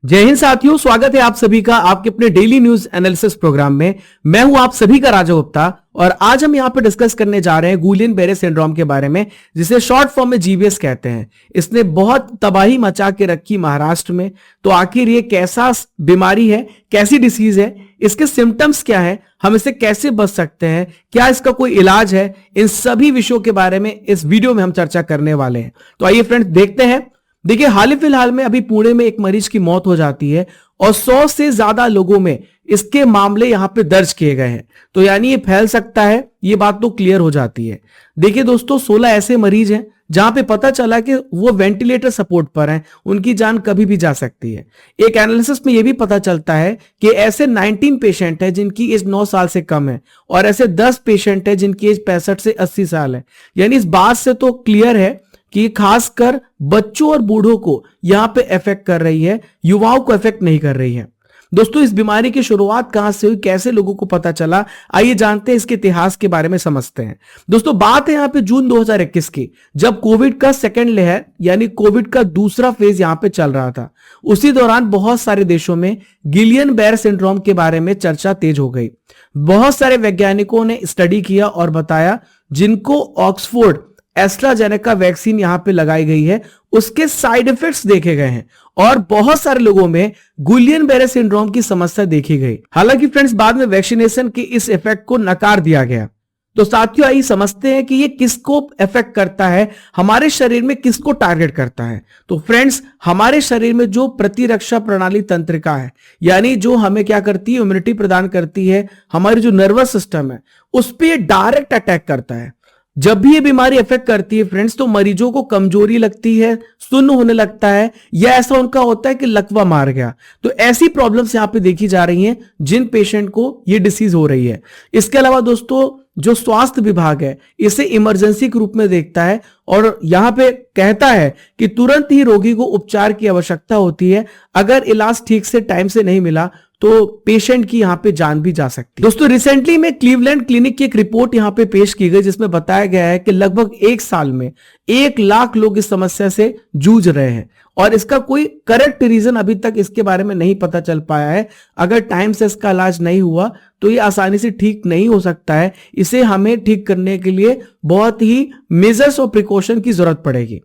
जय हिंद साथियों, स्वागत है आप सभी का आपके अपने डेली न्यूज एनालिसिस प्रोग्राम में। मैं हूं आप सभी का राजा गुप्ता और आज हम यहां पे डिस्कस करने जा रहे हैं गुलियन बेरे सिंड्रोम के बारे में, जिसे शॉर्ट फॉर्म में जीबीएस कहते हैं। इसने बहुत तबाही मचा के रखी महाराष्ट्र में। तो आखिर ये कैसा बीमारी है, कैसी डिसीज है, इसके सिम्टम्स क्या है, हम इससे कैसे बच सकते हैं, क्या इसका कोई इलाज है, इन सभी विषयों के बारे में इस वीडियो में हम चर्चा करने वाले हैं। तो आइए फ्रेंड्स देखते हैं। देखिए, हाल ही फिलहाल में अभी पुणे में एक मरीज की मौत हो जाती है और 100 से ज्यादा लोगों में इसके मामले यहां पे दर्ज किए गए हैं। तो यानी ये फैल सकता है, ये बात तो क्लियर हो जाती है। देखिए दोस्तों, 16 ऐसे मरीज हैं जहां पे पता चला कि वो वेंटिलेटर सपोर्ट पर हैं, उनकी जान कभी भी जा सकती है। एक एनालिसिस में यह भी पता चलता है कि ऐसे 19 पेशेंट है जिनकी एज 9 साल से कम है और ऐसे 10 पेशेंट है जिनकी एज 65 से 80 साल है। यानी इस बात से तो क्लियर है कि खासकर बच्चों और बूढ़ों को यहां पे इफेक्ट कर रही है, युवाओं को इफेक्ट नहीं कर रही है। दोस्तों, इस बीमारी की शुरुआत कहां से हुई, कैसे लोगों को पता चला, आइए जानते हैं, इसके इतिहास के बारे में समझते हैं। दोस्तों, बात है यहां पे जून 2021 की, जब कोविड का सेकेंड लहर यानी कोविड का दूसरा फेज यहां पे चल रहा था। उसी दौरान बहुत सारे देशों में गिलियन बेरे सिंड्रोम के बारे में चर्चा तेज हो गई। बहुत सारे वैज्ञानिकों ने स्टडी किया और बताया, जिनको ऑक्सफोर्ड एस्ट्राजेनेका वैक्सीन यहां पे लगाई गई है, उसके साइड इफेक्ट्स देखे गए हैं और बहुत सारे लोगों में गुलियन बेरे सिंड्रोम की समस्या देखी गई। हालांकि फ्रेंड्स, बाद में वैक्सीनेशन के इस इफेक्ट को नकार दिया गया। तो साथियों, आइए समझते हैं कि ये किसको इफेक्ट करता है, हमारे शरीर में किसको टारगेट करता है। तो फ्रेंड्स, हमारे शरीर में जो प्रतिरक्षा प्रणाली तंत्रिका है, यानी जो हमें क्या करती है, इम्यूनिटी प्रदान करती है, हमारी जो नर्वस सिस्टम है, उस पर ये डायरेक्ट अटैक करता है। जब भी ये बीमारी इफेक्ट करती है फ्रेंड्स, तो मरीजों को कमजोरी लगती है, सुन्न होने लगता है, या ऐसा उनका होता है कि लकवा मार गया। तो ऐसी प्रॉब्लम्स यहां पे देखी जा रही हैं जिन पेशेंट को ये डिसीज हो रही है। इसके अलावा दोस्तों, जो स्वास्थ्य विभाग है इसे इमरजेंसी के रूप में देखता है और यहां पे कहता है कि तुरंत ही रोगी को उपचार की आवश्यकता होती है। अगर इलाज ठीक से टाइम से नहीं मिला तो पेशेंट की यहां पे जान भी जा सकती है। दोस्तों, रिसेंटली में क्लीवलैंड क्लिनिक की एक रिपोर्ट यहां पे पेश की गई, जिसमें बताया गया है कि लगभग 1 साल में 1 लाख लोग इस समस्या से जूझ रहे हैं और इसका कोई करेक्ट रीजन अभी तक इसके बारे में नहीं पता चल पाया है। अगर टाइम से इसका इलाज नहीं हुआ तो ये आसानी से ठीक नहीं हो सकता है। इसे हमें ठीक करने के लिए बहुत ही मेजर्स और प्रिकॉशन की जरूरत पड़ेगी।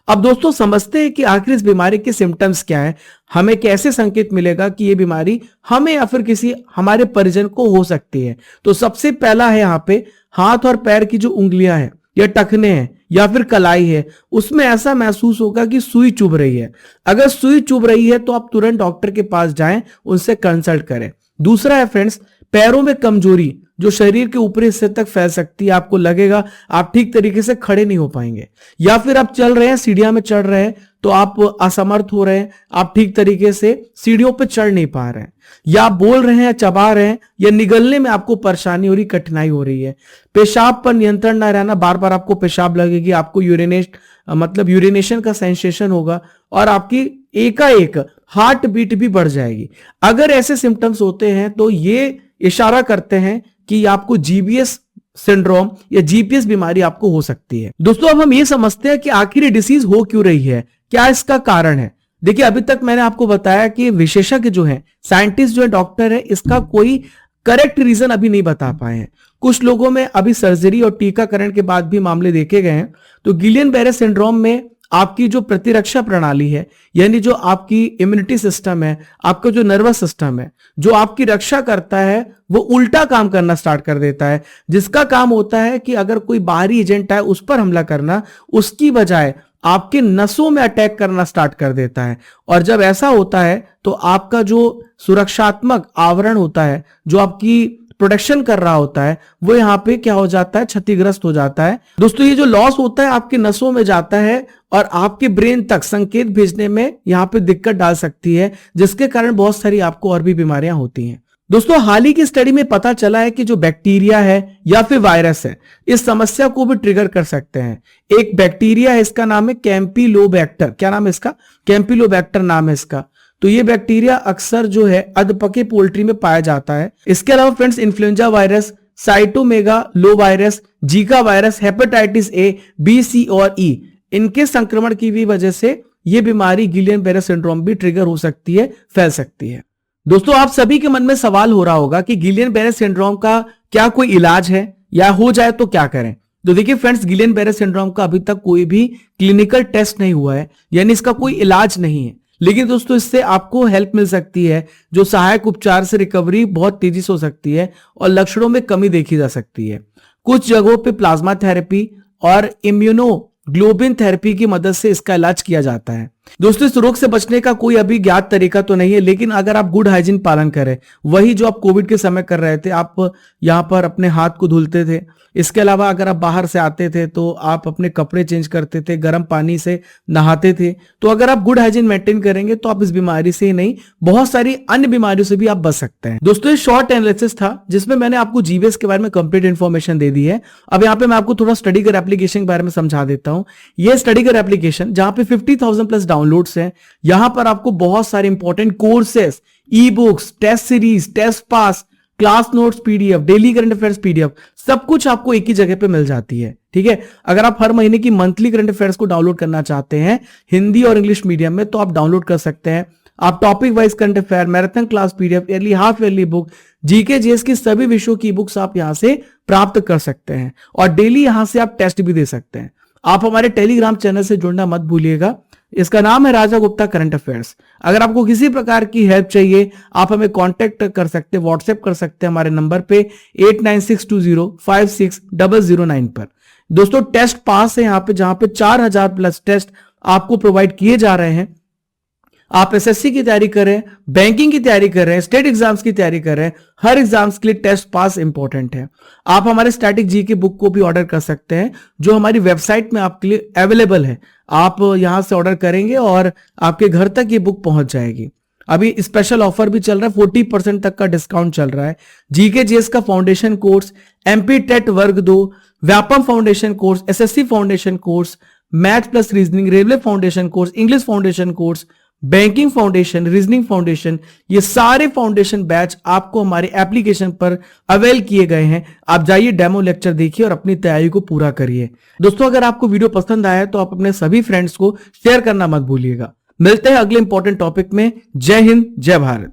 अब दोस्तों, समझते हैं कि आखिर इस बीमारी के सिम्टम्स क्या है, हमें कैसे संकेत मिलेगा कि यह बीमारी हमें या फिर किसी हमारे परिजन को हो सकती है। तो सबसे पहला है यहां पे हाथ और पैर की जो उंगलियां हैं या टखने हैं या फिर कलाई है, उसमें ऐसा महसूस होगा कि सुई चुभ रही है। अगर सुई चुभ रही है तो आप तुरंत डॉक्टर के पास जाएं, उनसे कंसल्ट करें। दूसरा है फ्रेंड्स, पैरों में कमजोरी जो शरीर के ऊपरी हिस्से तक फैल सकती है। आपको लगेगा आप ठीक तरीके से खड़े नहीं हो पाएंगे, या फिर आप चल रहे हैं, सीढ़ियां में चढ़ रहे हैं तो आप असमर्थ हो रहे हैं, आप ठीक तरीके से सीढ़ियों पर चढ़ नहीं पा रहे हैं, या आप बोल रहे हैं, चबा रहे हैं, या निगलने में आपको परेशानी हो रही, कठिनाई हो रही है। पेशाब पर नियंत्रण ना रहना, बार बार आपको पेशाब लगेगी, आपको यूरिनेशन का सेंसेशन होगा और आपकी एकाएक हार्ट बीट भी बढ़ जाएगी। अगर ऐसे सिम्टम्स होते हैं तो ये इशारा करते हैं कि आपको जीबीएस सिंड्रोम या जीपीएस बीमारी आपको हो सकती है। दोस्तों, अब हम ये समझते हैं कि आखिर ये डिसीज हो क्यों रही है, क्या इसका कारण है। देखिए, अभी तक मैंने आपको बताया कि विशेषज्ञ जो है, साइंटिस्ट जो है, डॉक्टर है, इसका कोई करेक्ट रीजन अभी नहीं बता पाए हैं। कुछ लोगों में अभी सर्जरी और टीकाकरण के बाद भी मामले देखे गए हैं। तो गिलियन बेरे सिंड्रोम में आपकी जो प्रतिरक्षा प्रणाली है, यानी जो आपकी इम्यूनिटी सिस्टम है, आपका जो नर्वस सिस्टम है, जो आपकी रक्षा करता है, वो उल्टा काम करना स्टार्ट कर देता है। जिसका काम होता है कि अगर कोई बाहरी एजेंट है उस पर हमला करना, उसकी बजाय आपके नसों में अटैक करना स्टार्ट कर देता है। और जब ऐसा होता है तो आपका जो सुरक्षात्मक आवरण होता है, जो आपकी प्रोटेक्शन कर रहा होता है, वो यहां पे क्या हो जाता है, क्षतिग्रस्त हो जाता है। दोस्तों, ये जो लॉस होता है आपके नसों में जाता है और आपके ब्रेन तक संकेत भेजने में यहां पे दिक्कत डाल सकती है, जिसके कारण बहुत सारी आपको और भी बीमारियां होती हैं। दोस्तों, हाल ही की स्टडी में पता चला है कि जो बैक्टीरिया है या फिर वायरस है, इस समस्या को भी ट्रिगर कर सकते हैं। एक बैक्टीरिया है, इसका नाम है कैंपिलोबैक्टर। क्या नाम है इसका? कैंपिलोबैक्टर नाम है इसका। तो ये बैक्टीरिया अक्सर जो है अधपके पोल्ट्री में पाया जाता है। इसके अलावा friends, influenza virus, cytomegalo virus, Zika virus, hepatitis A, B, C और ई, इनके संक्रमण की भी वजह से ये बीमारी गिलियन-बेरे सिंड्रोम भी ट्रिगर हो सकती है, फैल सकती है। दोस्तों, आप सभी के मन में सवाल हो रहा होगा कि गिलियन-बेरे सिंड्रोम का क्या कोई इलाज है या हो जाए तो क्या करें। तो देखिए फ्रेंड्स, गिलियन-बेरे सिंड्रोम का अभी तक कोई भी क्लिनिकल टेस्ट नहीं हुआ है, यानी इसका कोई इलाज नहीं है। लेकिन दोस्तों, इससे आपको हेल्प मिल सकती है, जो सहायक उपचार से रिकवरी बहुत तेजी से हो सकती है और लक्षणों में कमी देखी जा सकती है। कुछ जगहों पे प्लाज्मा थेरेपी और इम्यूनोग्लोबिन थेरेपी की मदद से इसका इलाज किया जाता है। दोस्तों, इस रोग से बचने का कोई अभी ज्ञात तरीका तो नहीं है, लेकिन अगर आप गुड हाइजीन पालन करें, वही जो आप कोविड के समय कर रहे थे, आप यहां पर अपने हाथ को धुलते थे, इसके अलावा अगर आप बाहर से आते थे तो आप अपने कपड़े चेंज करते थे, गर्म पानी से नहाते थे, तो अगर आप गुड हाइजीन मेंटेन करेंगे तो आप इस बीमारी से ही नहीं, बहुत सारी अन्य बीमारियों से भी आप बच सकते हैं। दोस्तों, ये शॉर्ट एनालिसिस था जिसमें मैंने आपको जीबीएस के बारे में कंप्लीट इन्फॉर्मेशन दे दी है। अब यहाँ पे मैं आपको थोड़ा स्टडी कर एप्लीकेशन के बारे में समझा देता हूँ। ये स्टडी कर एप्लीकेशन जहां पे 50,000 प्लस डाउनलोड्स हैं, यहां पर आपको बहुत सारे important courses, e books, test series, test pass, class notes PDF, daily current affairs PDF, सब कुछ आपको एक ही जगह पे मिल जाती है। ठीक है, अगर आप हर महीने की मंथली करंट अफेयर्स को डाउनलोड करना चाहते हैं हिंदी और इंग्लिश मीडियम में, तो आप डाउनलोड कर सकते हैं। आप topic wise current affair, marathon class PDF, yearly, half yearly book, GK GS की सभी विषयों की बुक्स आप यहां से प्राप्त कर सकते हैं और डेली यहां से आप टेस्ट भी दे सकते हैं। आप हमारे टेलीग्राम चैनल से जुड़ना मत भूलिएगा, इसका नाम है राजा गुप्ता करंट अफेयर्स। अगर आपको किसी प्रकार की हेल्प चाहिए, आप हमें कांटेक्ट कर सकते हैं, व्हाट्सएप कर सकते हैं हमारे नंबर पे 8962056009 पर। दोस्तों, टेस्ट पास है यहाँ पे, जहां पे 4000 प्लस टेस्ट आपको प्रोवाइड किए जा रहे हैं। आप एसएससी की तैयारी कर रहे हैं, बैंकिंग की तैयारी कर रहे हैं, स्टेट एग्जाम्स की तैयारी कर रहे हैं, हर एग्जाम्स के लिए टेस्ट पास इंपॉर्टेंट है। आप हमारे स्टैटिक जी की बुक को भी ऑर्डर कर सकते हैं, जो हमारी वेबसाइट में आपके लिए अवेलेबल है। आप यहां से ऑर्डर करेंगे और आपके घर तक ये बुक पहुंच जाएगी। अभी स्पेशल ऑफर भी चल रहा है, 40% तक का डिस्काउंट चल रहा है। जीके जीएस का फाउंडेशन कोर्स, एमपी टेट वर्ग 2, Vyapam foundation course, SSC foundation course, math plus reasoning, railway foundation course, English foundation course, banking foundation, reasoning foundation, ये सारे फाउंडेशन बैच आपको हमारे एप्लीकेशन पर अवेल किए गए हैं। आप जाइए, डेमो लेक्चर देखिए और अपनी तैयारी को पूरा करिए। दोस्तों, अगर आपको वीडियो पसंद आया तो आप अपने सभी फ्रेंड्स को शेयर करना मत भूलिएगा। मिलते हैं अगले इंपॉर्टेंट टॉपिक में। जय हिंद, जय भारत।